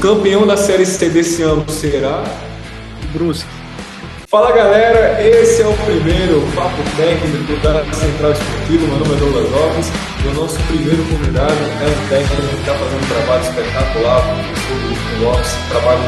campeão da Série C desse ano será... Brusque. Fala galera, esse é o primeiro Papo Técnico da Central Esportiva. Meu nome é Douglas Alves e o nosso primeiro convidado é um técnico que está fazendo um trabalho espetacular, o professor Luiz Lopes, um trabalho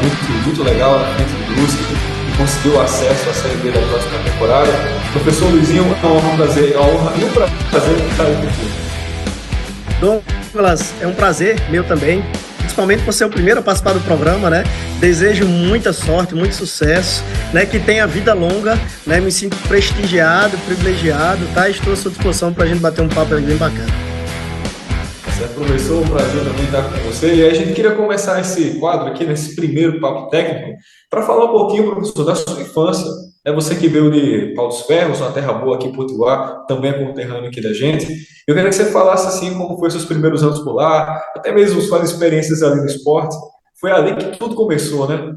muito legal na frente do Brusque, que conseguiu acesso à Série B da próxima temporada. Professor Luizinho, é um prazer estar aí contigo. Douglas, é um prazer meu também, principalmente por ser o primeiro a participar do programa, né? Desejo muita sorte, muito sucesso, né? Que tenha vida longa, né? Me sinto prestigiado, privilegiado, tá? Estou à sua disposição para a gente bater um papo bem bacana. Certo, professor, um prazer também estar com você. E a gente queria começar esse quadro aqui, nesse primeiro papo técnico, para falar um pouquinho, professor, da sua infância. É você que veio de Pau dos Ferros, uma terra boa aqui em Potiguar, também é conterrâneo aqui da gente. Eu queria que você falasse assim como foi seus primeiros anos por lá, até mesmo suas experiências ali no esporte. Foi ali que tudo começou, né?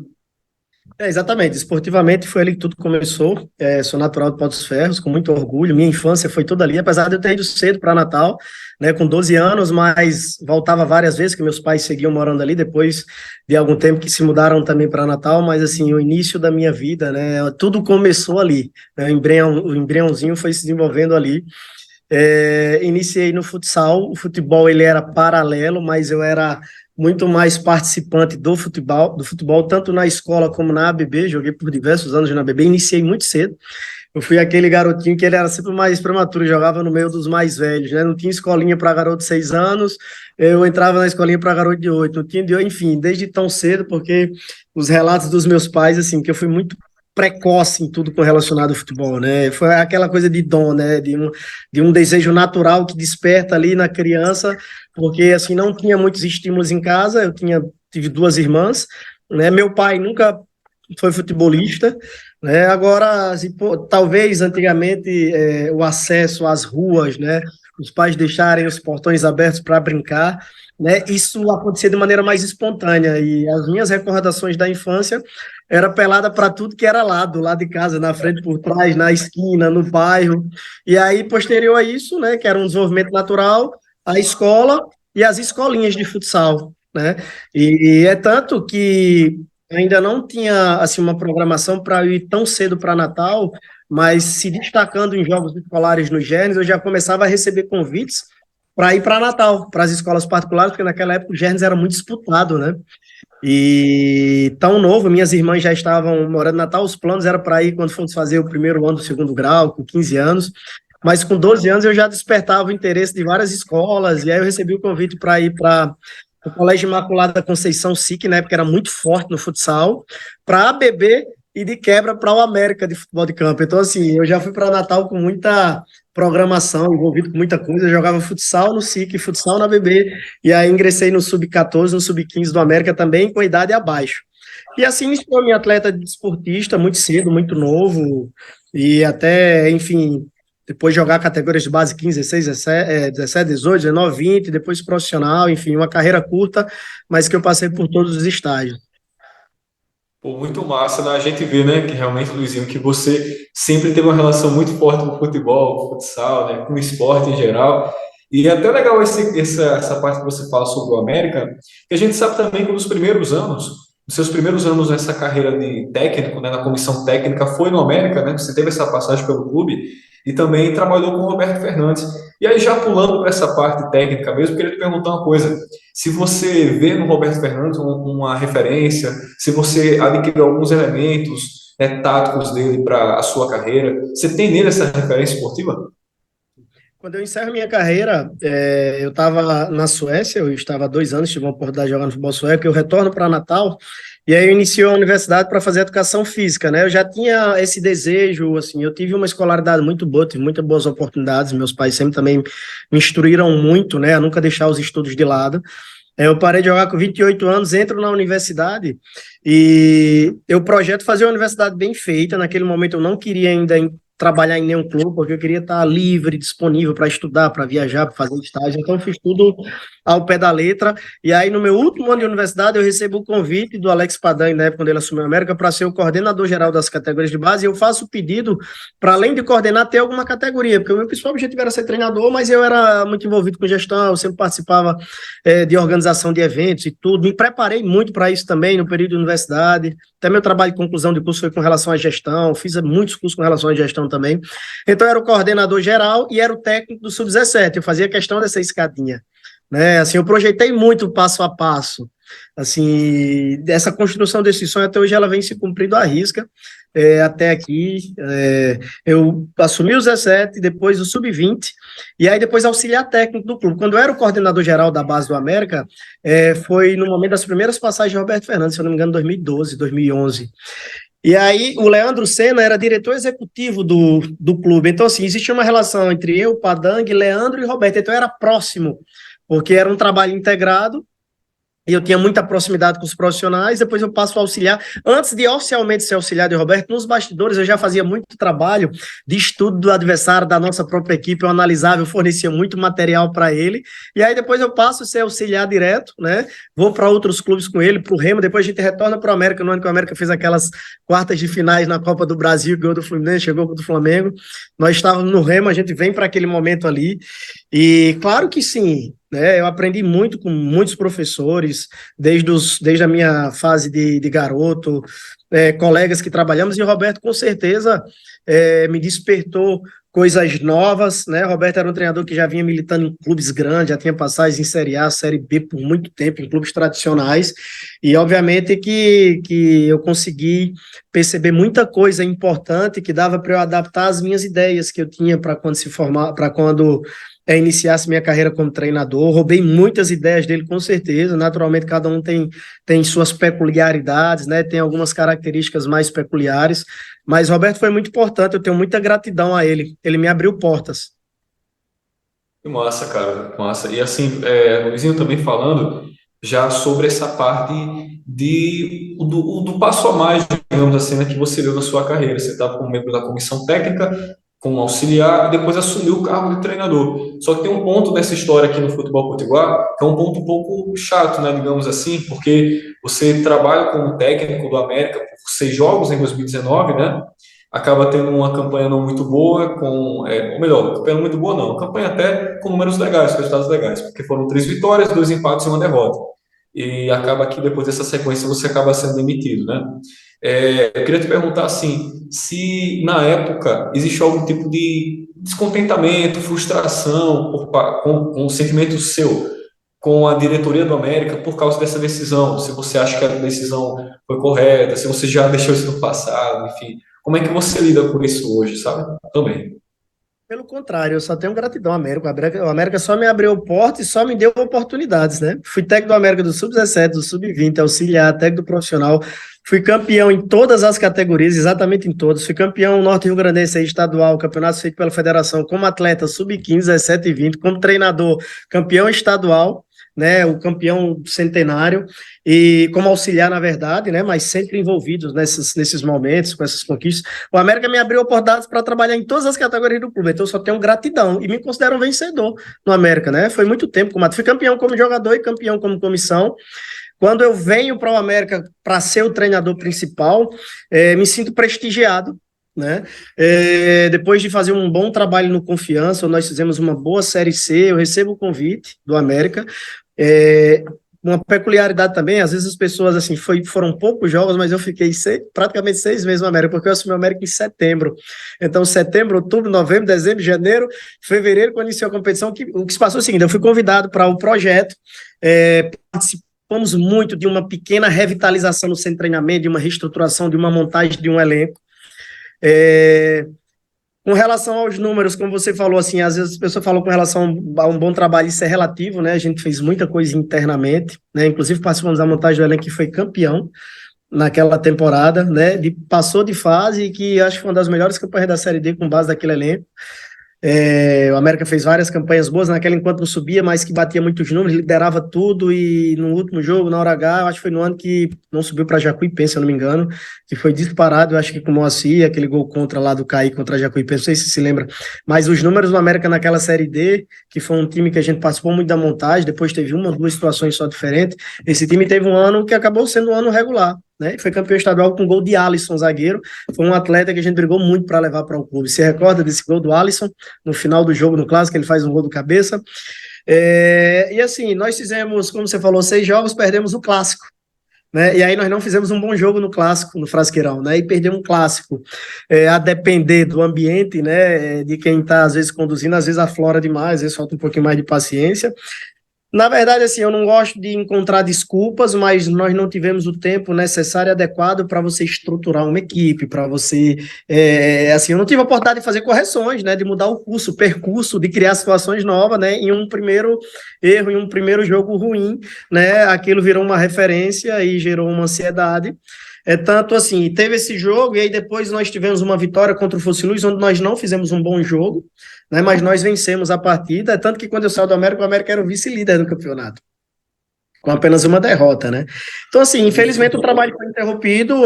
Exatamente, esportivamente foi ali que tudo começou. Sou natural de Pau dos Ferros, com muito orgulho. Minha infância foi toda ali, apesar de eu ter ido cedo para Natal, né, com 12 anos, mas voltava várias vezes, que meus pais seguiam morando ali, depois de algum tempo que se mudaram também para Natal, mas assim, o início da minha vida, né, tudo começou ali, né, o embriãozinho foi se desenvolvendo ali. Iniciei no futsal, o futebol ele era paralelo, mas eu era muito mais participante do futebol, tanto na escola como na ABB, joguei por diversos anos na ABB, iniciei muito cedo. Eu fui aquele garotinho que ele era sempre mais prematuro, jogava no meio dos mais velhos, né? Não tinha escolinha para garoto de 6 anos, eu entrava na escolinha para garoto de 8, não tinha enfim, desde tão cedo, porque os relatos dos meus pais, assim, que eu fui muito precoce em tudo com relacionado ao futebol, né? Foi aquela coisa de dom, né? De um desejo natural que desperta ali na criança, porque assim não tinha muitos estímulos em casa. Tive 2 irmãs, né? Meu pai nunca foi futebolista, né? Agora, assim, talvez antigamente o acesso às ruas, né? Os pais deixarem os portões abertos para brincar, né? Isso acontecia de maneira mais espontânea, e as minhas recordações da infância era pelada para tudo que era lado, lá de casa, na frente, por trás, na esquina, no bairro. E aí, posterior a isso, né, que era um desenvolvimento natural, a escola e as escolinhas de futsal, né? E é tanto que ainda não tinha assim uma programação para eu ir tão cedo para Natal, mas se destacando em jogos escolares nos Gernes, eu já começava a receber convites para ir para Natal, para as escolas particulares, porque naquela época o Gernes era muito disputado, né? E tão novo, minhas irmãs já estavam morando em Natal, os planos eram para ir quando fosse fazer o primeiro ano do segundo grau, com 15 anos, mas com 12 anos eu já despertava o interesse de várias escolas, e aí eu recebi o convite para ir para o Colégio Imaculada Conceição SIC, na época era muito forte no futsal, para a ABB e de quebra para o América de futebol de campo. Então, assim, eu já fui para Natal com muita programação, envolvido com muita coisa. Eu jogava futsal no SIC, futsal na ABB, e aí ingressei no Sub-14, no Sub-15 do América também, com idade abaixo. E assim iniciou a minha atleta de esportista, muito cedo, muito novo, e até, enfim, depois jogar categorias de base 15, 16, 17, 18, 19, 20, depois profissional, enfim, uma carreira curta, mas que eu passei por todos os estágios. Pô, muito massa, né? A gente vê, né, que realmente, Luizinho, que você sempre teve uma relação muito forte com o futebol, com o futsal, né, com o esporte em geral. E é até legal essa parte que você fala sobre o América, que a gente sabe também que nos primeiros anos, nos seus primeiros anos nessa carreira de técnico, né, na comissão técnica, foi no América, né? Você teve essa passagem pelo clube e também trabalhou com o Roberto Fernandes. E aí, já pulando para essa parte técnica mesmo, eu queria te perguntar uma coisa. Se você vê no Roberto Fernandes uma referência, se você adquiriu alguns elementos, né, táticos dele para a sua carreira, você tem nele essa referência esportiva? Quando eu encerro minha carreira, eu estava na Suécia, eu estava há 2 anos, tive uma oportunidade de jogar no futebol sueco, eu retorno para Natal, e aí eu inicio a universidade para fazer educação física, né? Eu já tinha esse desejo, assim, eu tive uma escolaridade muito boa, tive muitas boas oportunidades, meus pais sempre também me instruíram muito, né, a nunca deixar os estudos de lado. Eu parei de jogar com 28 anos, entro na universidade e eu projeto fazer uma universidade bem feita. Naquele momento eu não queria ainda trabalhar em nenhum clube, porque eu queria estar livre, disponível para estudar, para viajar, para fazer estágio. Então, eu fiz tudo ao pé da letra. E aí, no meu último ano de universidade, eu recebo o convite do Alex Padan, na época, quando ele assumiu a América, para ser o coordenador geral das categorias de base. E eu faço o pedido para, além de coordenar, ter alguma categoria, porque o meu principal objetivo era ser treinador, mas eu era muito envolvido com gestão, eu sempre participava de organização de eventos e tudo. Me preparei muito para isso também no período de universidade. Até meu trabalho de conclusão de curso foi com relação à gestão, fiz muitos cursos com relação à gestão também. Então, eu era o coordenador geral e era o técnico do Sub-17. Eu fazia questão dessa escadinha, né? Assim, eu projetei muito passo a passo. Assim, essa construção desse sonho até hoje ela vem se cumprindo à risca. Até aqui, eu assumi o 17, depois o Sub-20, e aí depois auxiliar técnico do clube. Quando eu era o coordenador geral da base do América, foi no momento das primeiras passagens de Roberto Fernandes, se eu não me engano, 2012, 2011. E aí o Leandro Senna era diretor executivo do clube. Então, assim, existia uma relação entre eu, Padang, Leandro e Roberto. Então, eu era próximo, porque era um trabalho integrado, e eu tinha muita proximidade com os profissionais, depois eu passo a auxiliar. Antes de oficialmente ser auxiliar de Roberto, nos bastidores eu já fazia muito trabalho de estudo do adversário, da nossa própria equipe, eu analisava, eu fornecia muito material para ele, e aí depois eu passo a ser auxiliar direto, né? Vou para outros clubes com ele, para o Remo, depois a gente retorna para o América, no ano que o América fez aquelas quartas de finais na Copa do Brasil, ganhou do Fluminense, chegou do Flamengo, nós estávamos no Remo, a gente vem para aquele momento ali, e claro que sim, né, eu aprendi muito com muitos professores, desde a minha fase de garoto, colegas que trabalhamos, e o Roberto, com certeza, me despertou coisas novas, né? Roberto era um treinador que já vinha militando em clubes grandes, já tinha passagens em Série A, Série B por muito tempo, em clubes tradicionais, e obviamente que eu consegui perceber muita coisa importante que dava para eu adaptar as minhas ideias que eu tinha para quando se formar, para quando iniciasse minha carreira como treinador. Roubei muitas ideias dele, com certeza. Naturalmente, cada um tem suas peculiaridades, né? Tem algumas características mais peculiares, mas Roberto foi muito importante, eu tenho muita gratidão a ele. Ele me abriu portas. Que massa, cara, massa. E assim, o Luizinho também falando já sobre essa parte do passo a mais, digamos assim, né, que você deu na sua carreira. Você estava como membro da comissão técnica, como auxiliar, e depois assumiu o cargo de treinador. Só que tem um ponto dessa história aqui no futebol potiguar, que é um ponto um pouco chato, né, digamos assim, porque você trabalha como técnico do América por 6 jogos em 2019, né? Acaba tendo uma campanha não muito boa, ou melhor, campanha não muito boa não, campanha até com números legais, resultados legais, porque foram 3 vitórias, 2 empates e uma derrota. E acaba que depois dessa sequência você acaba sendo demitido, né? Eu queria te perguntar assim, se na época existe algum tipo de descontentamento, frustração com o sentimento seu com a diretoria do América por causa dessa decisão, se você acha que a decisão foi correta, se você já deixou isso no passado, enfim, como é que você lida com isso hoje, sabe? Também. Pelo contrário, eu só tenho gratidão ao América. O América só me abriu portas e só me deu oportunidades, né? Fui técnico do América do Sub-17, do Sub-20, auxiliar, técnico do profissional. Fui campeão em todas as categorias, exatamente em todas. Fui campeão norte-rio-grandense estadual, campeonato feito pela federação, como atleta Sub-15, 17 e 20, como treinador, campeão estadual, né, o campeão centenário, e como auxiliar, na verdade, né, mas sempre envolvidos nesses momentos, com essas conquistas. O América me abriu oportunidades para trabalhar em todas as categorias do clube, então eu só tenho gratidão, e me considero um vencedor no América, né, foi muito tempo, fui campeão como jogador e campeão como comissão. Quando eu venho para o América para ser o treinador principal, me sinto prestigiado, né? Depois de fazer um bom trabalho no Confiança, nós fizemos uma boa Série C, eu recebo o convite do América. Uma peculiaridade também, às vezes as pessoas, assim, foram poucos jogos, mas eu fiquei praticamente 6 meses no América, porque eu assumi o América em setembro. Então, setembro, outubro, novembro, dezembro, janeiro, fevereiro, quando iniciou a competição, o que se passou é o seguinte, eu fui convidado para um projeto, participamos muito de uma pequena revitalização no centro de treinamento, de uma reestruturação, de uma montagem de um elenco. Com relação aos números, como você falou, assim, às vezes as pessoas falam com relação a um bom trabalho, isso é relativo, né? A gente fez muita coisa internamente, né? Inclusive participamos da montagem do elenco que foi campeão naquela temporada, né? Passou de fase e que acho que foi uma das melhores campanhas da Série D com base naquele elenco. O América fez várias campanhas boas naquela enquanto não subia, mas que batia muitos números, liderava tudo e no último jogo, na hora H, eu acho que foi no ano que não subiu para Jacuipense, se eu não me engano, que foi disparado, eu acho que com o Moacir, aquele gol contra lá do Caí contra a Jacuipense, não sei se lembra, mas os números do América naquela Série D, que foi um time que a gente participou muito da montagem, depois teve uma, duas situações só diferentes, esse time teve um ano que acabou sendo um ano regular, né? Foi campeão estadual com gol de Alisson, zagueiro. Foi um atleta que a gente brigou muito para levar para o clube. Você recorda desse gol do Alisson? No final do jogo, no clássico, ele faz um gol do cabeça. E assim, nós fizemos, como você falou, 6 jogos, perdemos o clássico. Né? E aí nós não fizemos um bom jogo no clássico, no Frasqueirão, né? E perdemos um clássico. A depender do ambiente, né? De quem está, às vezes, conduzindo, às vezes aflora demais, às vezes falta um pouquinho mais de paciência. Na verdade, assim, eu não gosto de encontrar desculpas, mas nós não tivemos o tempo necessário e adequado para você estruturar uma equipe, para você, assim, eu não tive a oportunidade de fazer correções, né, de mudar o curso, o percurso, de criar situações novas, né, em um primeiro erro, em um primeiro jogo ruim, né, aquilo virou uma referência e gerou uma ansiedade. Tanto assim, teve esse jogo e aí depois nós tivemos uma vitória contra o Fosse Luz, onde nós não fizemos um bom jogo, né, mas nós vencemos a partida, tanto que quando eu saio do América, o América era o vice-líder do campeonato, com apenas uma derrota, né? Então, assim, infelizmente o trabalho foi interrompido,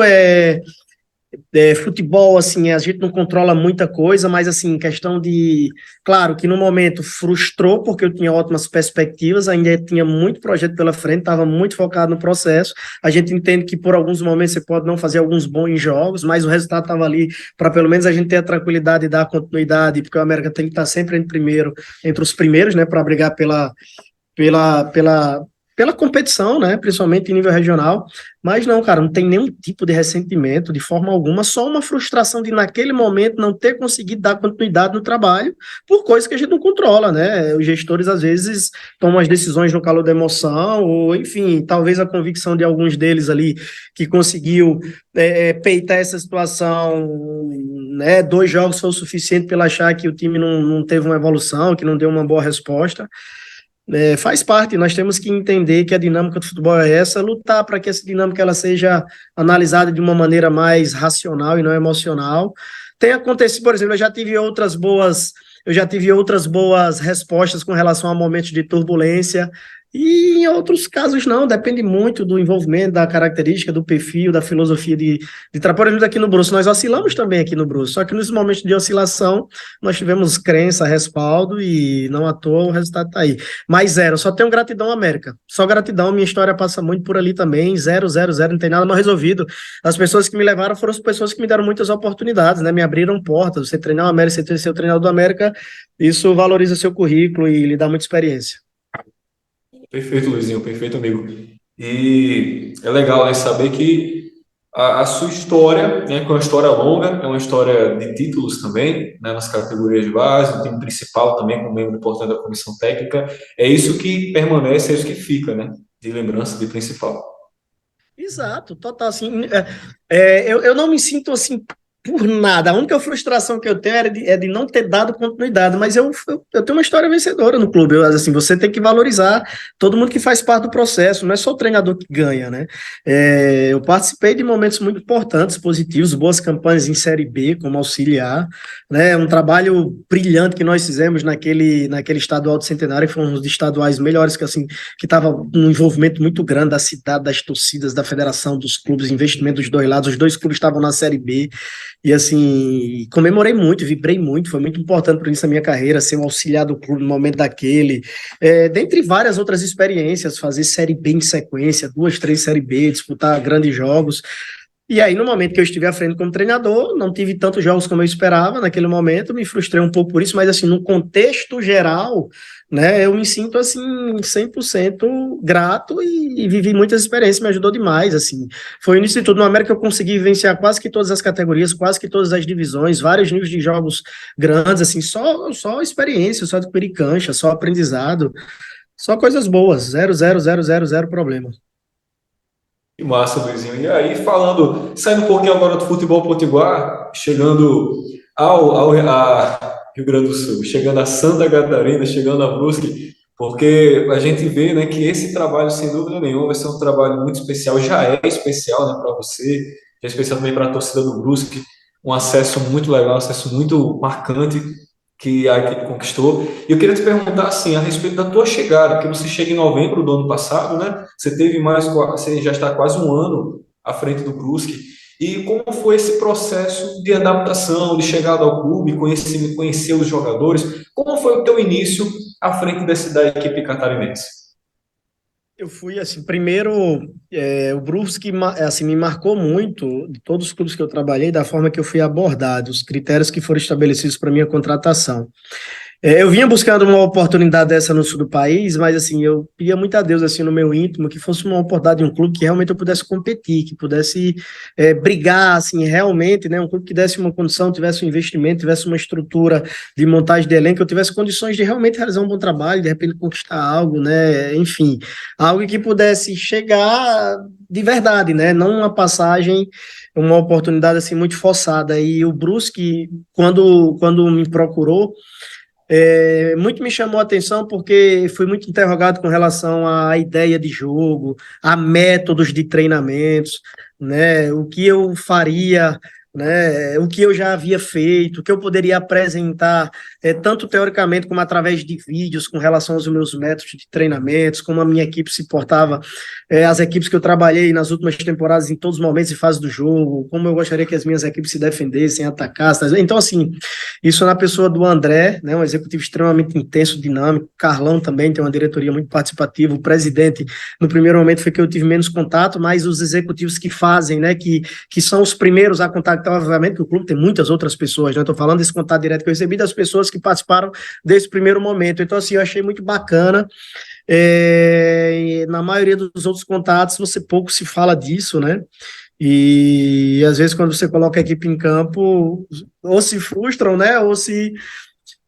futebol, assim, a gente não controla muita coisa, mas, assim, questão de... Claro que no momento frustrou, porque eu tinha ótimas perspectivas, ainda tinha muito projeto pela frente, estava muito focado no processo. A gente entende que por alguns momentos você pode não fazer alguns bons jogos, mas o resultado estava ali para pelo menos a gente ter a tranquilidade e dar a continuidade, porque o América tem que estar sempre entre os primeiros, né, para brigar pela, pela, pela competição, né, principalmente em nível regional, mas não, cara, não tem nenhum tipo de ressentimento, de forma alguma, só uma frustração de naquele momento não ter conseguido dar continuidade no trabalho por coisas que a gente não controla, né, os gestores às vezes tomam as decisões no calor da emoção, ou enfim, talvez a convicção de alguns deles ali que conseguiu peitar essa situação, né, 2 jogos foi o suficiente para achar que o time não teve uma evolução, que não deu uma boa resposta. Faz parte, nós temos que entender que a dinâmica do futebol é essa, lutar para que essa dinâmica ela seja analisada de uma maneira mais racional e não emocional. Tem acontecido, por exemplo, eu já tive outras boas respostas com relação a momentos de turbulência, e em outros casos não, depende muito do envolvimento, da característica, do perfil, da filosofia de trabalho. Por exemplo, aqui no Brusque, nós oscilamos também aqui no Brusque, só que nos momentos de oscilação, nós tivemos crença, respaldo, e não à toa o resultado está aí. Mas zero, só tenho gratidão América, só gratidão, minha história passa muito por ali também, zero, zero, zero, não tem nada mal resolvido. As pessoas que me levaram foram as pessoas que me deram muitas oportunidades, né, me abriram portas, você treinar o América, você ser o treinador do América, isso valoriza seu currículo e lhe dá muita experiência. Perfeito, Luizinho, perfeito, amigo. E é legal, né, saber que a sua história, né, que é uma história longa, é uma história de títulos também, né, nas categorias de base, no time principal também, como membro importante da comissão técnica, é isso que permanece, é isso que fica, né, de lembrança de principal. Exato, total, assim, eu não me sinto, assim, por nada, a única frustração que eu tenho é de não ter dado continuidade, mas eu tenho uma história vencedora no clube, assim, você tem que valorizar todo mundo que faz parte do processo, não é só o treinador que ganha, né, eu participei de momentos muito importantes, positivos, boas campanhas em Série B, como auxiliar, né, um trabalho brilhante que nós fizemos naquele estadual do Centenário, que foi um dos estaduais melhores, que assim, que estava um envolvimento muito grande da cidade, das torcidas, da federação, dos clubes, investimento dos dois lados, os 2 clubes estavam na Série B, e assim, comemorei muito, vibrei muito, foi muito importante para isso na minha carreira, ser um auxiliar do clube no momento daquele, dentre várias outras experiências, fazer Série B em sequência, 2, 3 Série B, disputar grandes jogos. E aí, no momento que eu estive à frente como treinador, não tive tantos jogos como eu esperava naquele momento, me frustrei um pouco por isso, mas assim, no contexto geral, né, eu me sinto assim 100% grato e vivi muitas experiências, me ajudou demais, assim. Foi no Instituto no América que eu consegui vivenciar quase que todas as categorias, quase que todas as divisões, vários níveis de jogos grandes, assim, só experiência, só adquirir cancha, só aprendizado, só coisas boas, zero, zero, zero, zero, zero problema. Que massa, Luizinho. E aí, falando, saindo um pouquinho agora do futebol potiguar, chegando a Rio Grande do Sul, chegando a Santa Catarina, chegando a Brusque, porque a gente vê, né, que esse trabalho, sem dúvida nenhuma, vai ser um trabalho muito especial, já é especial, né, para você, já é especial também para a torcida do Brusque, um acesso muito legal, um acesso muito marcante, que a equipe conquistou. E eu queria te perguntar assim, a respeito da tua chegada, porque você chega em novembro do ano passado, né? Você teve você já está quase um ano à frente do Brusque. E como foi esse processo de adaptação, de chegada ao clube, conhecer os jogadores? Como foi o teu início à frente da equipe catarinense? Eu fui, assim, primeiro, o Brusque, assim, me marcou muito, de todos os clubes que eu trabalhei, da forma que eu fui abordado, os critérios que foram estabelecidos para minha contratação. Eu vinha buscando uma oportunidade dessa no sul do país, mas assim, eu pedia muito a Deus, assim, no meu íntimo, que fosse uma oportunidade de um clube que realmente eu pudesse competir, que pudesse brigar, assim, realmente, né, um clube que desse uma condição, tivesse um investimento, tivesse uma estrutura de montagem de elenco, eu tivesse condições de realmente realizar um bom trabalho, de repente conquistar algo, né, enfim, algo que pudesse chegar de verdade, né, não uma passagem, uma oportunidade, assim, muito forçada, e o Brusque, quando me procurou, muito me chamou a atenção porque fui muito interrogado com relação à ideia de jogo, a métodos de treinamentos, né, o que eu faria, né, o que eu já havia feito, o que eu poderia apresentar, tanto teoricamente como através de vídeos com relação aos meus métodos de treinamentos, como a minha equipe se portava, as equipes que eu trabalhei nas últimas temporadas em todos os momentos e fases do jogo, como eu gostaria que as minhas equipes se defendessem, atacassem. Então, assim, isso na pessoa do André, né, um executivo extremamente intenso, dinâmico. Carlão também tem uma diretoria muito participativa. O presidente, no primeiro momento, foi que eu tive menos contato, mas os executivos que fazem, né, que são os primeiros a contactar, obviamente, que o clube tem muitas outras pessoas, né, estou falando desse contato direto que eu recebi das pessoas que participaram desse primeiro momento. Então, assim, eu achei muito bacana. Na maioria dos outros contatos, você pouco se fala disso, né? E às vezes, quando você coloca a equipe em campo, ou se frustram, né?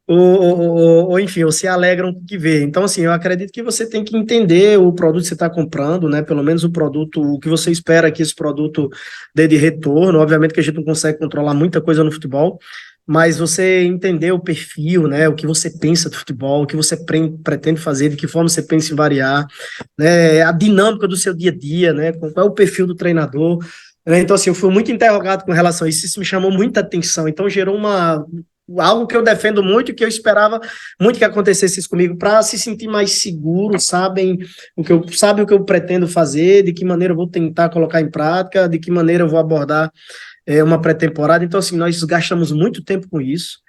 Ou, enfim, ou se alegram com o que vê. Então, assim, eu acredito que você tem que entender o produto que você está comprando, né? Pelo menos o produto, o que você espera que esse produto dê de retorno. Obviamente que a gente não consegue controlar muita coisa no futebol, mas você entender o perfil, né? O que você pensa do futebol, o que você pretende fazer, de que forma você pensa em variar, né? A dinâmica do seu dia a dia, né? Qual é o perfil do treinador. Então, assim, eu fui muito interrogado com relação a isso, isso me chamou muita atenção, então gerou algo que eu defendo muito, que eu esperava muito que acontecesse isso comigo, para se sentir mais seguro, sabe o que eu pretendo fazer, de que maneira eu vou tentar colocar em prática, de que maneira eu vou abordar uma pré-temporada. Então, assim, nós gastamos muito tempo com isso.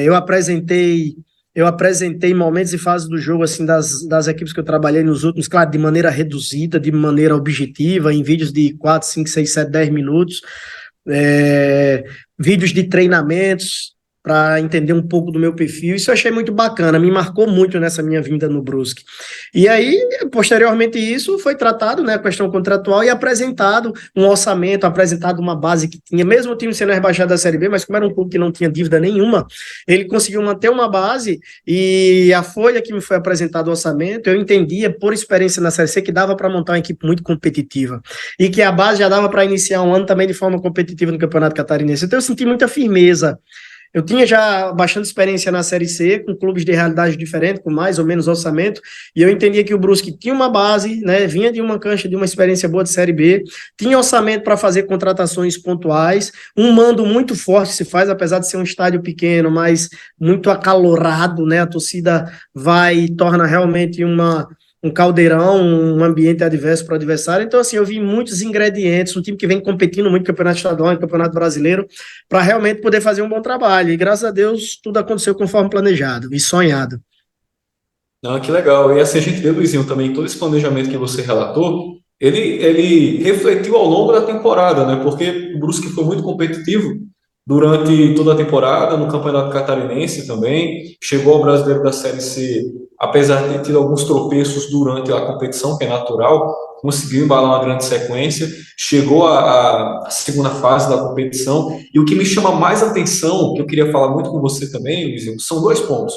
Eu apresentei momentos e fases do jogo, assim, das equipes que eu trabalhei nos últimos, claro, de maneira reduzida, de maneira objetiva, em vídeos de 4, 5, 6, 7, 10 minutos, vídeos de treinamentos, para entender um pouco do meu perfil. Isso eu achei muito bacana, me marcou muito nessa minha vinda no Brusque. E aí, posteriormente isso, foi tratado, né, a questão contratual, e apresentado um orçamento, apresentado uma base que tinha, mesmo o time sendo rebaixado da Série B, mas como era um clube que não tinha dívida nenhuma, ele conseguiu manter uma base, e a folha que me foi apresentado o orçamento, eu entendia, por experiência na Série C, que dava para montar uma equipe muito competitiva, e que a base já dava para iniciar um ano também de forma competitiva no Campeonato Catarinense. Então eu senti muita firmeza. Eu tinha já bastante experiência na Série C, com clubes de realidade diferente, com mais ou menos orçamento, e eu entendia que o Brusque tinha uma base, né, vinha de uma cancha, de uma experiência boa de Série B, tinha orçamento para fazer contratações pontuais, um mando muito forte se faz, apesar de ser um estádio pequeno, mas muito acalorado, né, a torcida vai e torna realmente um caldeirão, um ambiente adverso para o adversário. Então, assim, eu vi muitos ingredientes, um time que vem competindo muito no Campeonato Estadual e no Campeonato Brasileiro, para realmente poder fazer um bom trabalho. E, graças a Deus, tudo aconteceu conforme planejado e sonhado. Não, que legal. E assim, a gente vê, Luizinho, também todo esse planejamento que você relatou, ele refletiu ao longo da temporada, né? Porque o Brusque foi muito competitivo durante toda a temporada, no Campeonato Catarinense também, chegou ao Brasileiro da Série C, apesar de ter tido alguns tropeços durante a competição, que é natural, conseguiu embalar uma grande sequência, chegou à segunda fase da competição, e o que me chama mais atenção, que eu queria falar muito com você também, Luizinho, são dois pontos.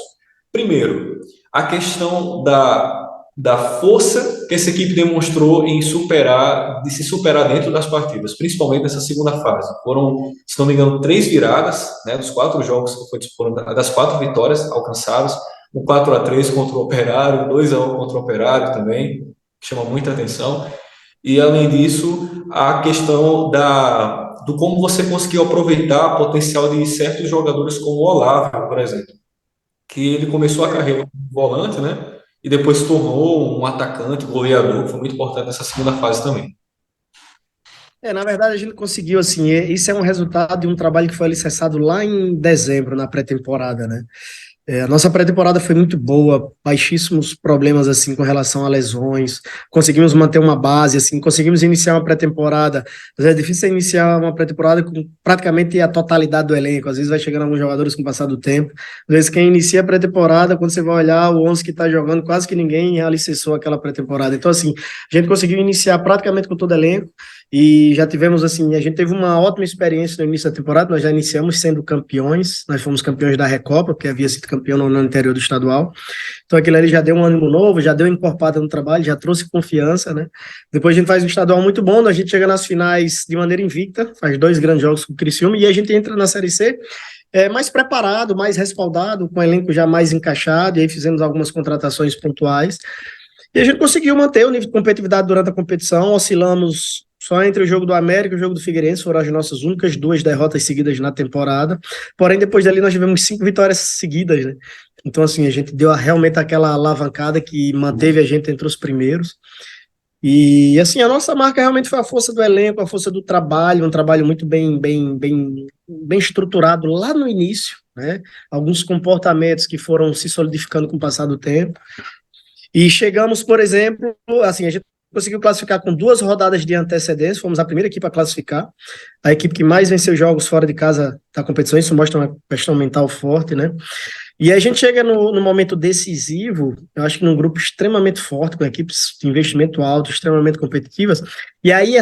Primeiro, a questão da força que essa equipe demonstrou de se superar dentro das partidas, principalmente nessa segunda fase. Foram, se não me engano, 3 viradas, né, dos 4 jogos que foi disputado, das 4 vitórias alcançadas, um 4-3 contra o Operário, 2-1 contra o Operário também, que chama muita atenção. E, além disso, a questão do como você conseguiu aproveitar o potencial de certos jogadores como o Olavo, por exemplo, que ele começou a carreira como volante, né? E depois se tornou um atacante, goleador, que foi muito importante nessa segunda fase também. Na verdade, a gente conseguiu, assim, isso é um resultado de um trabalho que foi alicerçado lá em dezembro, na pré-temporada, né? A nossa pré-temporada foi muito boa, baixíssimos problemas assim com relação a lesões, conseguimos manter uma base, assim, conseguimos iniciar uma pré-temporada, mas é difícil iniciar uma pré-temporada com praticamente a totalidade do elenco, às vezes vai chegando alguns jogadores com o passar do tempo, às vezes quem inicia a pré-temporada, quando você vai olhar o 11 que está jogando, quase que ninguém alicerçou aquela pré-temporada, então assim, a gente conseguiu iniciar praticamente com todo o elenco, e já tivemos assim, a gente teve uma ótima experiência no início da temporada, nós já iniciamos sendo campeões, nós fomos campeões da Recopa, porque havia sido campeão no ano anterior do estadual. Então aquilo ali já deu um ânimo novo, já deu encorpada no trabalho, já trouxe confiança, né? Depois a gente faz um estadual muito bom, a gente chega nas finais de maneira invicta, faz 2 grandes jogos com o Criciúma e a gente entra na Série C mais preparado, mais respaldado, com o elenco já mais encaixado, e aí fizemos algumas contratações pontuais. E a gente conseguiu manter o nível de competitividade durante a competição, oscilamos só entre o jogo do América e o jogo do Figueirense, foram as nossas únicas 2 derrotas seguidas na temporada, porém depois dali nós tivemos 5 vitórias seguidas, né? Então assim, a gente deu realmente aquela alavancada que manteve a gente entre os primeiros, e assim, a nossa marca realmente foi a força do elenco, a força do trabalho, um trabalho muito bem estruturado lá no início, né? Alguns comportamentos que foram se solidificando com o passar do tempo, e chegamos, por exemplo, assim, a gente conseguiu classificar com 2 rodadas de antecedência, fomos a primeira equipe a classificar, a equipe que mais venceu jogos fora de casa da competição, isso mostra uma questão mental forte, né? E a gente chega no momento decisivo, eu acho que num grupo extremamente forte, com equipes de investimento alto, extremamente competitivas, e aí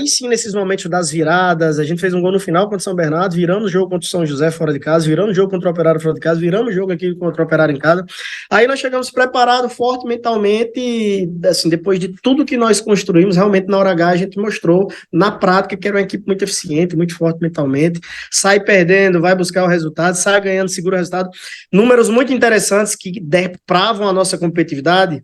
sim, nesses momentos das viradas, a gente fez um gol no final contra o São Bernardo, viramos o jogo contra o São José fora de casa, viramos o jogo contra o Operário fora de casa, viramos o jogo aqui contra o Operário em casa, aí nós chegamos preparados forte mentalmente, e assim, depois de tudo que nós construímos, realmente na hora H a gente mostrou na prática que era uma equipe muito eficiente, muito forte mentalmente, sai perdendo, vai buscar o resultado, sai ganhando, segura o resultado, números muito interessantes que depravam a nossa competitividade.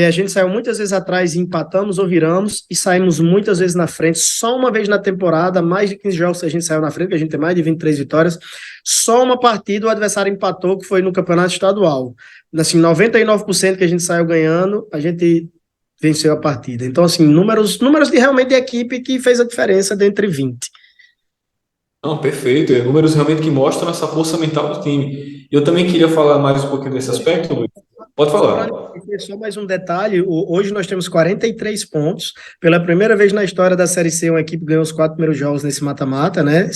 A gente saiu muitas vezes atrás e empatamos ou viramos, e saímos muitas vezes na frente, só uma vez na temporada, mais de 15 jogos que a gente saiu na frente, que a gente tem mais de 23 vitórias, só uma partida o adversário empatou, que foi no campeonato estadual. Assim, 99% que a gente saiu ganhando, a gente venceu a partida. Então, assim, números de realmente de equipe que fez a diferença dentre 20. Não, perfeito. É números realmente que mostram essa força mental do time. Eu também queria falar mais um pouquinho desse aspecto, Luiz. Pode Só para falar. só mais um detalhe, hoje nós temos 43 pontos. Pela primeira vez na história da Série C, uma equipe ganhou os 4 primeiros jogos nesse mata-mata, né?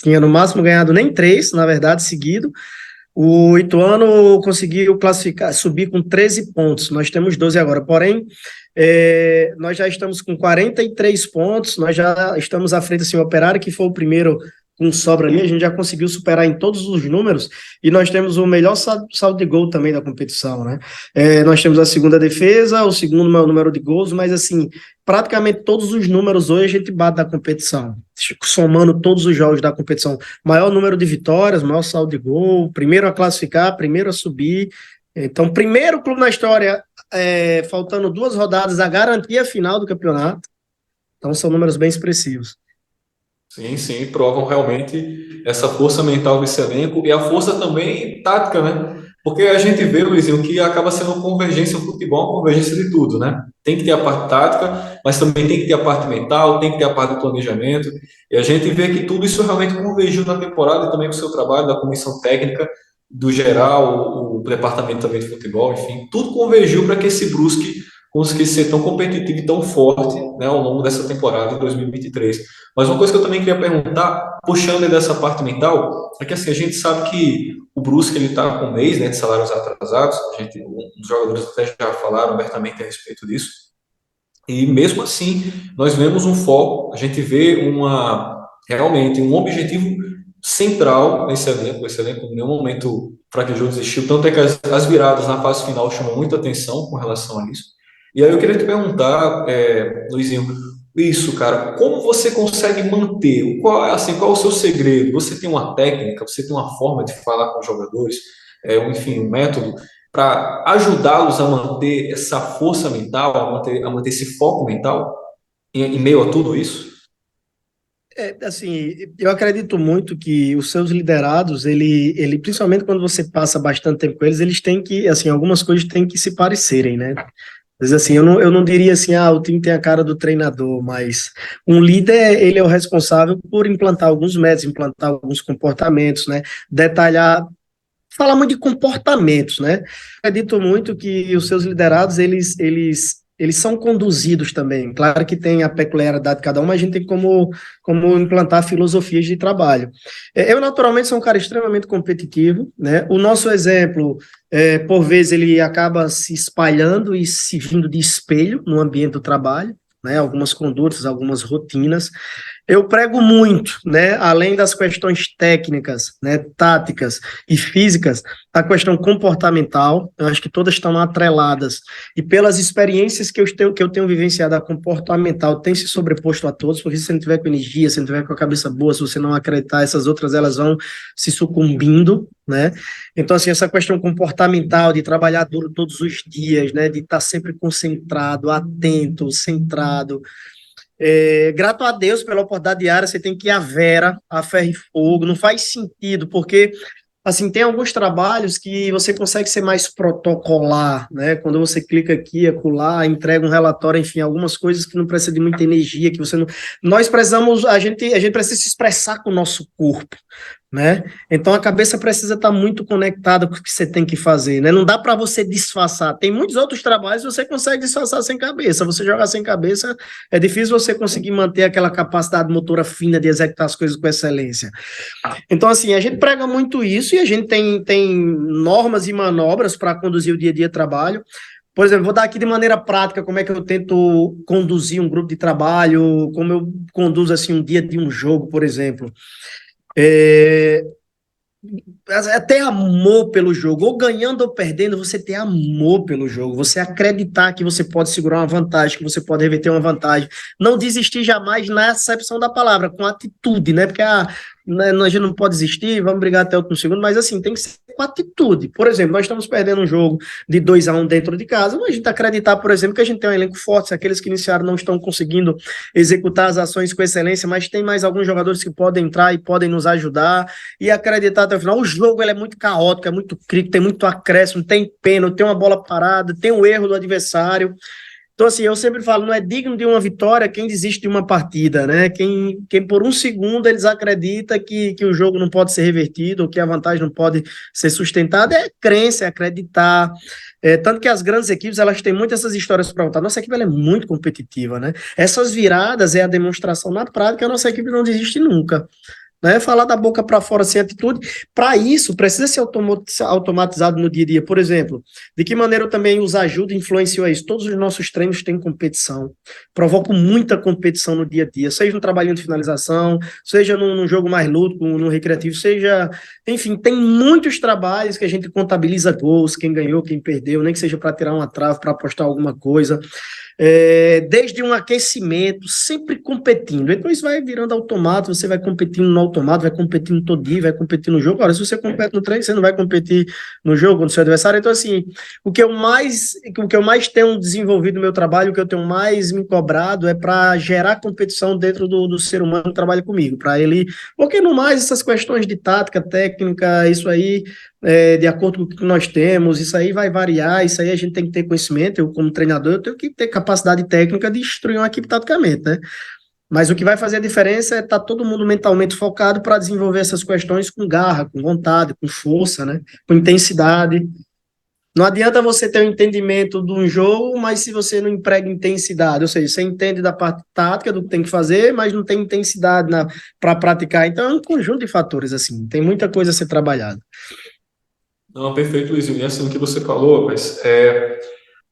Tinha no máximo ganhado nem 3, na verdade, seguido. O Ituano conseguiu classificar, subir com 13 pontos. Nós temos 12 agora. Porém, nós já estamos com 43 pontos. Nós já estamos à frente, assim, o Operário, que foi o primeiro com sobra ali, a gente já conseguiu superar em todos os números, e nós temos o melhor saldo de gol também da competição, né? Nós temos a segunda defesa, o segundo maior número de gols, mas assim, praticamente todos os números hoje a gente bate da competição, somando todos os jogos da competição, maior número de vitórias, maior saldo de gol, primeiro a classificar, primeiro a subir. Então, primeiro clube na história, faltando 2 rodadas, a garantia final do campeonato. Então são números bem expressivos. Sim, sim, provam realmente essa força mental desse elenco e a força também tática, né? Porque a gente vê, Luizinho, que acaba sendo uma convergência, o futebol é uma convergência de tudo, né? Tem que ter a parte tática, mas também tem que ter a parte mental, tem que ter a parte do planejamento. E a gente vê que tudo isso realmente convergiu na temporada e também com o seu trabalho, da comissão técnica, do geral, o departamento também de futebol, enfim, tudo convergiu para que esse Brusque conseguisse ser tão competitivo e tão forte, né, ao longo dessa temporada de 2023. Mas uma coisa que eu também queria perguntar, puxando dessa parte mental, é que assim, a gente sabe que o Brusque ele está com um mês, né, de salários atrasados, os jogadores até já falaram abertamente a respeito disso, e mesmo assim nós vemos um foco, a gente vê realmente um objetivo central nesse elenco, esse elenco em nenhum momento fraquejou, desistiu, tanto é que as viradas na fase final chamam muita atenção com relação a isso. E aí eu queria te perguntar, Luizinho, isso, cara, como você consegue manter? Qual é o seu segredo? Você tem uma técnica, você tem uma forma de falar com os jogadores, enfim, um método para ajudá-los a manter essa força mental, a manter esse foco mental em meio a tudo isso? Assim, eu acredito muito que os seus liderados, principalmente quando você passa bastante tempo com eles, eles têm que, assim, algumas coisas têm que se parecerem, né? Mas assim, eu não diria assim, o time tem a cara do treinador, mas um líder, ele é o responsável por implantar alguns métodos, implantar alguns comportamentos, né? Detalhar, falar muito de comportamentos, né? Acredito muito que os seus liderados, eles são conduzidos também. Claro que tem a peculiaridade de cada um, mas a gente tem como implantar filosofias de trabalho. Eu, naturalmente, sou um cara extremamente competitivo, né? O nosso exemplo, por vezes, ele acaba se espalhando e se vindo de espelho no ambiente do trabalho, né? Algumas condutas, algumas rotinas. Eu prego muito, né, além das questões técnicas, né, táticas e físicas, a questão comportamental. Eu acho que todas estão atreladas. E pelas experiências que eu tenho vivenciado, a comportamental tem se sobreposto a todos, porque se você não tiver com energia, se não tiver com a cabeça boa, se você não acreditar, essas outras elas vão se sucumbindo, né? Então, assim, essa questão comportamental de trabalhar duro todos os dias, né, de estar sempre concentrado, atento, centrado, grato a Deus pela oportunidade diária, você tem que ir à vera, a ferro e fogo, não faz sentido, porque, assim, tem alguns trabalhos que você consegue ser mais protocolar, né, quando você clica aqui, acolá, entrega um relatório, enfim, algumas coisas que não precisam de muita energia, que você não... Nós precisamos, a gente precisa se expressar com o nosso corpo, né? Então a cabeça precisa estar muito conectada com o que você tem que fazer, né? Não dá para você disfarçar. Tem muitos outros trabalhos que você consegue disfarçar sem cabeça. Você jogar sem cabeça é difícil você conseguir manter aquela capacidade motora fina de executar as coisas com excelência. Então, assim, a gente prega muito isso e a gente tem normas e manobras para conduzir o dia a dia de trabalho. Por exemplo, vou dar aqui de maneira prática como é que eu tento conduzir um grupo de trabalho, como eu conduzo assim um dia de um jogo, por exemplo. É, ter amor pelo jogo, ou ganhando ou perdendo, você ter amor pelo jogo, você acreditar que você pode segurar uma vantagem, que você pode reverter uma vantagem, não desistir jamais na acepção da palavra, com atitude, né? Porque né, a gente não pode desistir, vamos brigar até o último segundo, mas assim, tem que ser com atitude. Por exemplo, nós estamos perdendo um jogo de 2-1 dentro de casa, mas a gente acreditar, por exemplo, que a gente tem um elenco forte, se aqueles que iniciaram não estão conseguindo executar as ações com excelência, mas tem mais alguns jogadores que podem entrar e podem nos ajudar, e acreditar até o final. O jogo ele é muito caótico, é muito crítico, tem muito acréscimo, tem pênalti, tem uma bola parada, tem o erro do adversário. Então, assim, eu sempre falo, não é digno de uma vitória quem desiste de uma partida, né? Quem por um segundo eles acreditam que o jogo não pode ser revertido, ou que a vantagem não pode ser sustentada, é crença, é acreditar. Tanto que as grandes equipes, elas têm muitas essas histórias para contar. Nossa equipe ela é muito competitiva, né? Essas viradas é a demonstração na prática, a nossa equipe não desiste nunca, né? Falar da boca para fora sem atitude. Para isso, precisa ser automatizado no dia a dia. Por exemplo, de que maneira eu também os ajudo e influencio a isso? Todos os nossos treinos têm competição, provocam muita competição no dia a dia, seja no trabalhinho de finalização, seja num jogo mais lúdico, no recreativo, seja... Enfim, tem muitos trabalhos que a gente contabiliza gols, quem ganhou, quem perdeu, nem que seja para tirar uma trave, para apostar alguma coisa. Desde um aquecimento, sempre competindo. Então isso vai virando automático, você vai competindo no automático, vai competindo todo dia, vai competir no jogo. Agora, se você compete no treino, você não vai competir no jogo contra o seu adversário. Então, assim, o que eu mais tenho desenvolvido no meu trabalho, o que eu tenho mais me cobrado é para gerar competição dentro do ser humano que trabalha comigo, para ele, porque no mais essas questões de tática, técnica, isso aí de acordo com o que nós temos, isso aí vai variar, isso aí a gente tem que ter conhecimento. Eu, como treinador, eu tenho que ter capacidade técnica de instruir uma equipe taticamente, né? Mas o que vai fazer a diferença é estar todo mundo mentalmente focado para desenvolver essas questões com garra, com vontade, com força, né? Com intensidade. Não adianta você ter um entendimento de um jogo, mas se você não emprega intensidade, ou seja, você entende da parte tática do que tem que fazer, mas não tem intensidade para praticar. Então é um conjunto de fatores, assim, tem muita coisa a ser trabalhada. Não, perfeito, Luiz. E assim, o que você falou, mas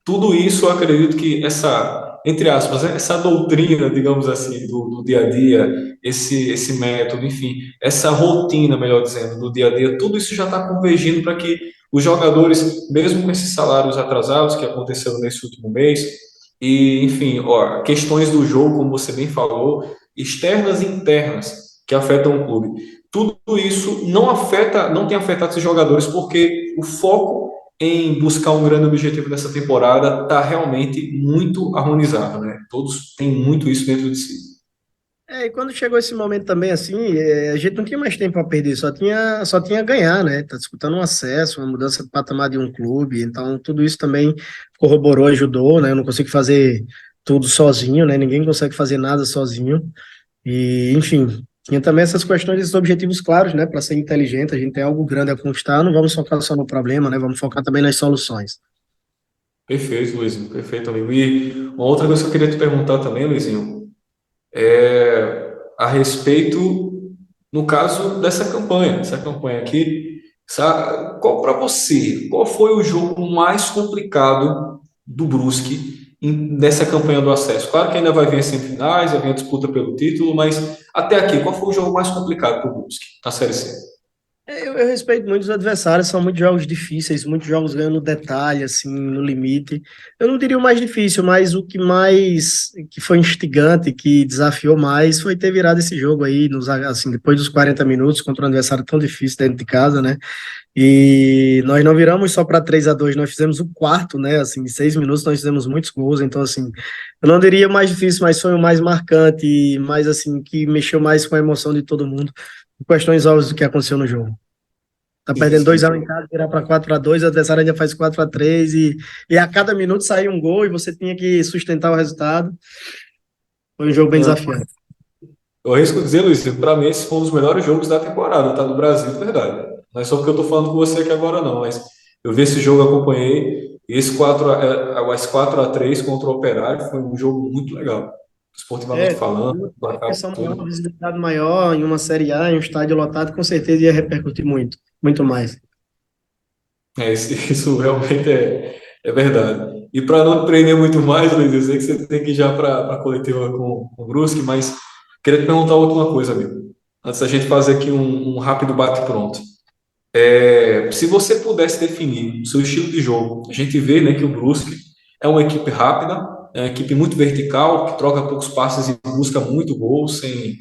tudo isso eu acredito que essa, entre aspas, né, essa doutrina, digamos assim, do dia a dia, esse método, enfim, essa rotina, melhor dizendo, do dia a dia, tudo isso já está convergindo para que os jogadores, mesmo com esses salários atrasados que aconteceram nesse último mês, e, enfim, ó, questões do jogo, como você bem falou, externas e internas, que afetam o clube. Tudo isso não afeta, não tem afetado esses jogadores porque o foco em buscar um grande objetivo nessa temporada está realmente muito harmonizado, né? Todos têm muito isso dentro de si. E quando chegou esse momento também, assim, a gente não tinha mais tempo para perder, só tinha a ganhar, né? Tá disputando um acesso, uma mudança de patamar de um clube, então tudo isso também corroborou, ajudou, né? Eu não consigo fazer tudo sozinho, né? Ninguém consegue fazer nada sozinho. E, enfim, tinha também essas questões, esses objetivos claros, né? Para ser inteligente, a gente tem algo grande a conquistar, não vamos focar só no problema, né? Vamos focar também nas soluções. Perfeito, Luizinho, perfeito, amigo. E uma outra coisa que eu queria te perguntar também, Luizinho, é a respeito, no caso dessa campanha aqui, qual para você, qual foi o jogo mais complicado do Brusque nessa campanha do acesso? Claro que ainda vai vir as semifinais, vai vir a disputa pelo título, mas até aqui, qual foi o jogo mais complicado para o Brusque na Série C? Eu respeito muito os adversários, são muitos jogos difíceis, muitos jogos ganhando no detalhe, assim, no limite. Eu não diria o mais difícil, mas o que foi instigante, que desafiou mais, foi ter virado esse jogo aí, assim, depois dos 40 minutos, contra um adversário tão difícil dentro de casa, né? E nós não viramos só para 3-2, nós fizemos o quarto, né? Assim, em 6 minutos nós fizemos muitos gols, então, assim, eu não diria o mais difícil, mas foi o mais marcante, e mais, assim, que mexeu mais com a emoção de todo mundo. Questões óbvias do que aconteceu no jogo. Tá Sim, perdendo sim. 2-0 em casa, virar para 4-2, o adversário ainda faz 4-3 e a cada minuto saía um gol e você tinha que sustentar o resultado. Foi um jogo bem Não, desafiante. eu arrisco dizer, Luiz, para mim esse foi um dos melhores jogos da temporada, tá? Do Brasil, de verdade. Não é só porque eu tô falando com você aqui agora, não, mas eu vi esse jogo, acompanhei, e esse 4-3 contra o Operário foi um jogo muito legal, esportivamente É, falando, uma placar, pressão maior, tudo. visibilidade maior, em uma Série A, em um estádio lotado, com certeza ia repercutir muito, muito mais. Isso realmente é verdade. E para não prender muito mais, Luiz, eu sei que você tem que ir já para a coletiva com o Brusque, mas queria te perguntar outra coisa, amigo. Antes da gente fazer aqui um rápido bate-pronto. Se você pudesse definir o seu estilo de jogo, a gente vê, né, que o Brusque é uma equipe rápida, é uma equipe muito vertical, que troca poucos passes e busca muito gol, sem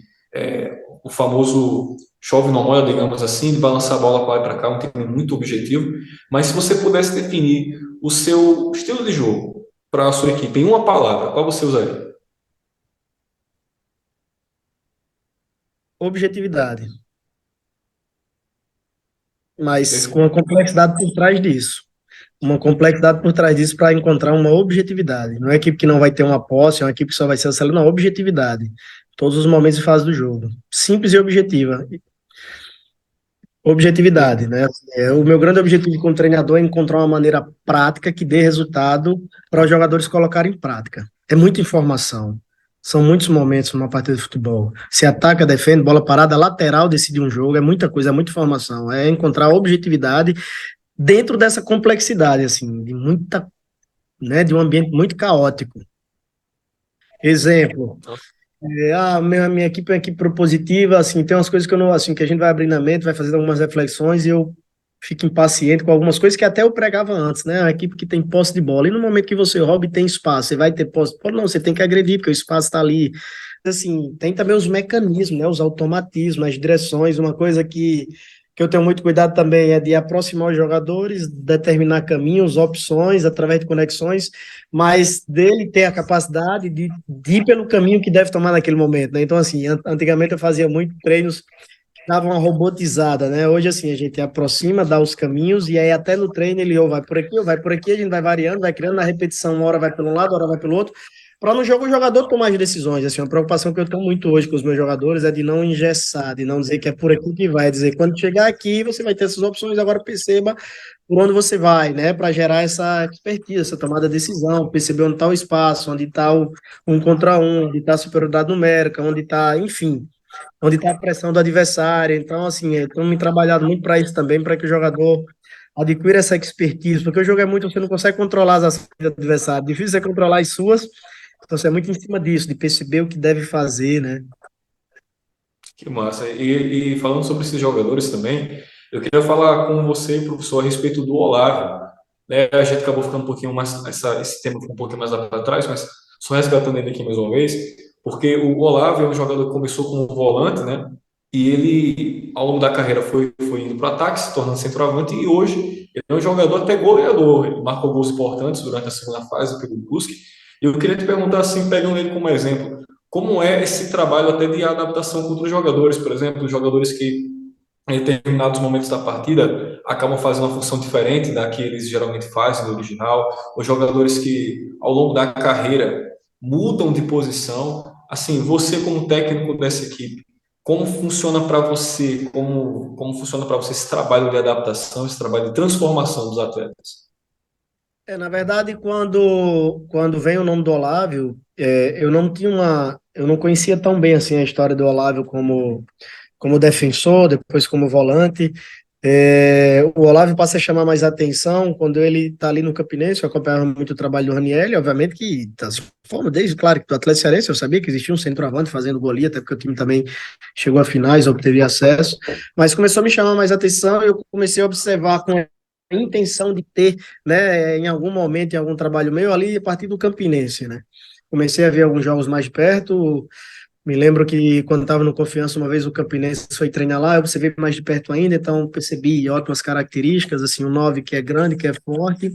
o famoso chove não molha, digamos assim, de balançar a bola para lá e para cá, um time muito objetivo. Mas se você pudesse definir o seu estilo de jogo para a sua equipe em uma palavra, qual você usaria? Objetividade, mas com uma Perfeito. complexidade por trás disso. Uma complexidade por trás disso para encontrar uma objetividade. Não é uma equipe que não vai ter uma posse, é uma equipe que só vai ser acelerada, não, objetividade. Todos os momentos e fases do jogo. Simples e objetiva. Objetividade, né? O meu grande objetivo como treinador é encontrar uma maneira prática que dê resultado para os jogadores colocarem em prática. É muita informação. São muitos momentos numa partida de futebol. Se ataca, defende, bola parada, lateral decide um jogo, é muita coisa, é muita informação. É encontrar objetividade dentro dessa complexidade, assim, de muita, né, de um ambiente muito caótico. Exemplo, minha equipe é uma equipe propositiva, assim, tem umas coisas que eu não, assim, que a gente vai abrir na mente, vai fazendo algumas reflexões e eu fico impaciente com algumas coisas que até eu pregava antes, né? Uma equipe que tem posse de bola. E no momento que você rouba e tem espaço, você vai ter posse de bola? Não, você tem que agredir, porque o espaço está ali. Assim, tem também os mecanismos, né? Os automatismos, as direções, uma coisa que eu tenho muito cuidado também é de aproximar os jogadores, determinar caminhos, opções, através de conexões, mas dele ter a capacidade de ir pelo caminho que deve tomar naquele momento, né? Então, assim, antigamente eu fazia muito treinos que davam uma robotizada, né? Hoje, assim, a gente aproxima, dá os caminhos, e aí até no treino ele ou vai por aqui, ou vai por aqui, a gente vai variando, vai criando na repetição, uma hora vai pelo lado, uma hora vai pelo outro, para no jogo o jogador tomar as decisões. Assim, uma preocupação que eu tenho muito hoje com os meus jogadores é de não engessar, de não dizer que é por aqui que vai, dizer quando chegar aqui você vai ter essas opções, agora perceba por onde você vai, né, para gerar essa expertise, essa tomada de decisão, perceber onde está o espaço, onde está o um contra um, onde está a superioridade numérica, onde está, enfim, onde está a pressão do adversário. Então, assim, estamos me trabalhando muito para isso também, para que o jogador adquira essa expertise, porque o jogo é muito, você não consegue controlar as ações do adversário, difícil é controlar as suas, então você é muito em cima disso, de perceber o que deve fazer, né? Que massa. E falando sobre esses jogadores também, eu queria falar com você, professor, a respeito do Olavo. Né? A gente acabou ficando um pouquinho mais, esse tema ficou um pouquinho mais lá para trás, mas só resgatando ele aqui mais uma vez, porque o Olavo é um jogador que começou como volante, né? E ele, ao longo da carreira, foi indo para o ataque, se tornando centroavante, e hoje ele é um jogador até goleador. Ele marcou gols importantes durante a segunda fase pelo Brusque. E eu queria te perguntar, assim, pegando ele como exemplo, como é esse trabalho até de adaptação com outros jogadores, por exemplo, jogadores que em determinados momentos da partida acabam fazendo uma função diferente da que eles geralmente fazem no original, os jogadores que ao longo da carreira mudam de posição. Assim, você como técnico dessa equipe, como funciona para você, como funciona para você esse trabalho de adaptação, esse trabalho de transformação dos atletas? Na verdade, quando vem o nome do Olávio, eu não conhecia tão bem assim a história do Olávio como defensor, depois como volante. O Olávio passa a chamar mais atenção quando ele está ali no Campinense. Eu acompanhava muito o trabalho do Raniel, obviamente que das formas, desde, claro, que do Atlético Cearense eu sabia que existia um centroavante fazendo golia, até porque o time também chegou a finais, obteve acesso, mas começou a me chamar mais atenção e eu comecei a observar com a intenção de ter, né, em algum momento, em algum trabalho meu, ali a partir do Campinense, né. Comecei a ver alguns jogos mais de perto. Me lembro que quando estava no Confiança, uma vez o Campinense foi treinar lá, eu observei mais de perto ainda, então percebi ótimas características, assim, um 9 que é grande, que é forte,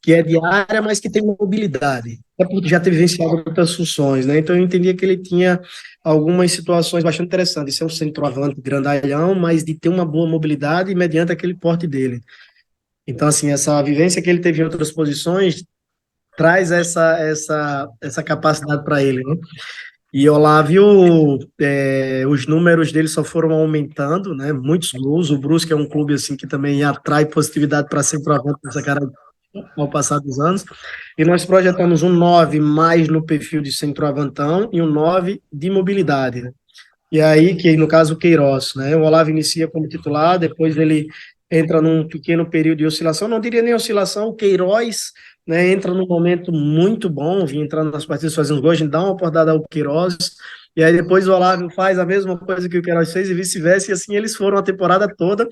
que é de área, mas que tem mobilidade. É porque já teve vivenciado outras funções, né? Então eu entendia que ele tinha algumas situações bastante interessantes. Ser um centroavante grandalhão, mas de ter uma boa mobilidade mediante aquele porte dele. Então, assim, essa vivência que ele teve em outras posições traz essa capacidade para ele, né? E Olávio, os números dele só foram aumentando, né? Muitos gols. O Brusque é um clube assim que também atrai positividade para centroavante nessa cara ao passar dos anos. E nós projetamos um 9 mais no perfil de centroavantão e um 9 de mobilidade, né? E aí, que no caso o Queiroz, né? O Olavo inicia como titular, depois ele entra num pequeno período de oscilação, não diria nem oscilação, o Queiroz, né, entra num momento muito bom, vinha entrando nas partidas fazendo gols, a gente dá uma oportunidade ao Queiroz, e aí depois o Olavo faz a mesma coisa que o Queiroz fez e vice-versa, e assim eles foram a temporada toda.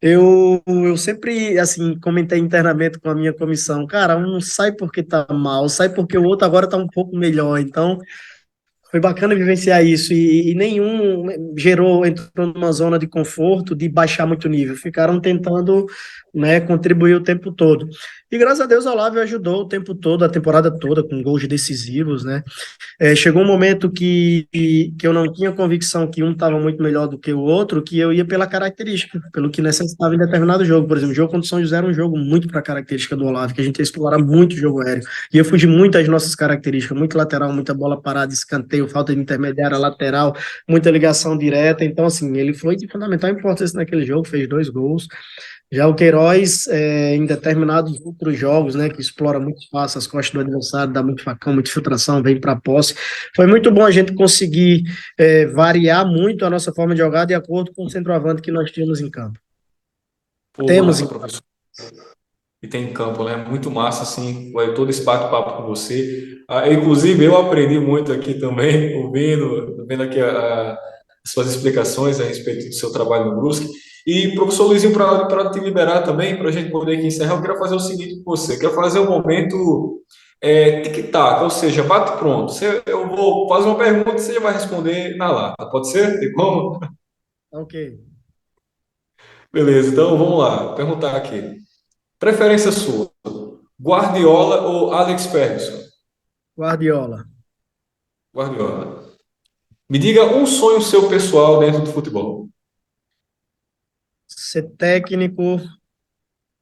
Eu sempre, assim, comentei internamente com a minha comissão, cara, um sai porque tá mal, sai porque o outro agora tá um pouco melhor, então foi bacana vivenciar isso e nenhum entrou numa zona de conforto de baixar muito o nível. Ficaram tentando, né, contribuir o tempo todo. E graças a Deus o Olavo ajudou o tempo todo, a temporada toda, com gols decisivos, né? Chegou um momento que eu não tinha convicção que um estava muito melhor do que o outro, que eu ia pela característica, pelo que necessitava em determinado jogo. Por exemplo, o jogo contra o São José era um jogo muito para a característica do Olavo, que a gente ia explorar muito o jogo aéreo. E eu fugi muito às nossas características, muito lateral, muita bola parada, escanteio, falta de intermediária, lateral, muita ligação direta. Então, assim, ele foi de fundamental importância naquele jogo, fez 2 gols. Já o Queiroz, em determinados outros jogos, né, que explora muito espaço, as costas do adversário, dá muito facão, muita filtração, vem para a posse. Foi muito bom a gente conseguir variar muito a nossa forma de jogar de acordo com o centroavante que nós tínhamos em campo. Pô, Temos em massa, professor. E tem em campo, né? Muito massa, assim, todo esse bate-papo com você. Inclusive, eu aprendi muito aqui também, vendo aqui as suas explicações a respeito do seu trabalho no Brusque. E, professor Luizinho, para te liberar também, para a gente poder aqui encerrar, eu quero fazer o seguinte com você. Eu quero fazer um momento tic-tac, ou seja, bate pronto. Eu vou fazer uma pergunta e você vai responder na lata. Pode ser? Tem como? Ok. Beleza, então vamos lá. Perguntar aqui. Preferência sua, Guardiola ou Alex Ferguson? Guardiola. Guardiola. Me diga um sonho seu pessoal dentro do futebol. Ser técnico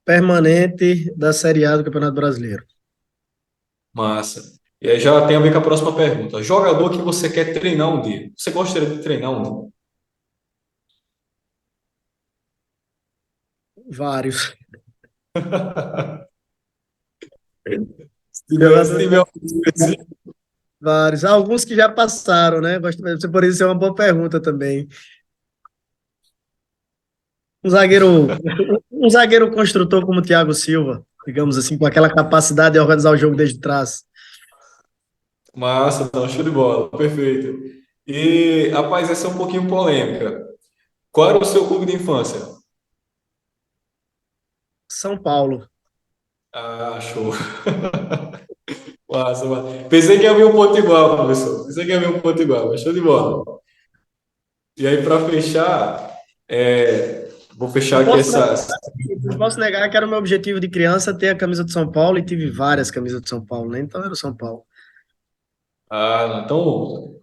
permanente da Série A do Campeonato Brasileiro. Massa. E aí já tem a ver com a próxima pergunta. Jogador que você quer treinar um dia. Você gostaria de treinar um dia? Vários. Se tiver Jogadores, um específico. vários. Alguns que já passaram, né? Por isso é uma boa pergunta também. Um zagueiro, um zagueiro construtor como o Thiago Silva, digamos assim, com aquela capacidade de organizar o jogo desde trás. Massa, não, show de bola. Perfeito. E, rapaz, essa é um pouquinho polêmica. Qual era o seu clube de infância? São Paulo. Ah, show. Massa, massa. Pensei que ia vir um ponto igual, professor. Pensei que ia vir um ponto igual, mas show de bola. E aí, para fechar, vou fechar Não aqui posso, ne- essa. não posso negar que era o meu objetivo de criança ter a camisa de São Paulo e tive várias camisas de São Paulo, né? Então era o São Paulo. Ah, não. Então,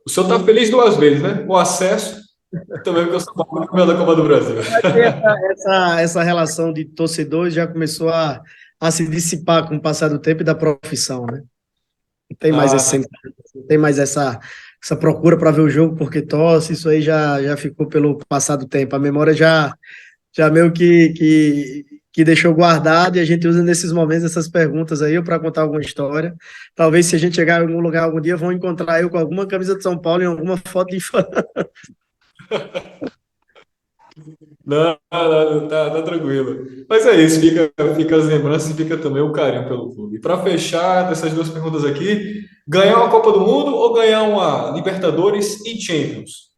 o senhor está feliz duas vezes, né? O acesso e também porque o São Paulo é campeão da Copa do Brasil. E essa relação de torcedores já começou a se dissipar com o passar do tempo e da profissão, né? Não tem mais esse Ah, sentimento, não tem mais essa procura para ver o jogo porque torce, isso aí já ficou pelo passar do tempo. A memória já meio que deixou guardado e a gente usa nesses momentos essas perguntas aí para contar alguma história. Talvez se a gente chegar em algum lugar algum dia, vão encontrar eu com alguma camisa de São Paulo em alguma foto de infância. não, não, tá tranquilo. Mas é isso, fica as lembranças e fica também o carinho pelo clube. E para fechar dessas duas perguntas aqui, ganhar uma Copa do Mundo ou ganhar uma Libertadores e Champions?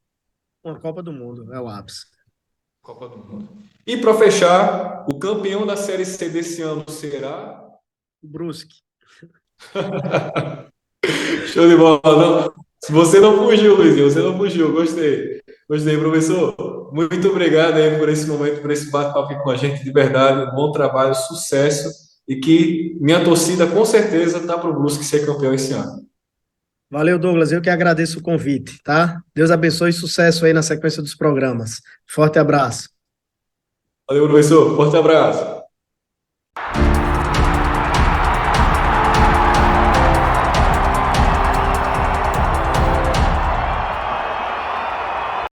Uma Copa do Mundo, é o ápice. Copa do Mundo. E para fechar, o campeão da Série C desse ano será? O Brusque. Show de bola. Não, você não fugiu, Luizinho, você não fugiu. Gostei. Gostei, professor. Muito obrigado aí por esse momento, por esse bate-papo aqui com a gente. De verdade, um bom trabalho, sucesso. E que minha torcida, com certeza, está para o Brusque ser campeão esse ano. Valeu, Douglas. Eu que agradeço o convite, tá? Deus abençoe e sucesso aí na sequência dos programas. Forte abraço. Valeu, professor. Forte abraço.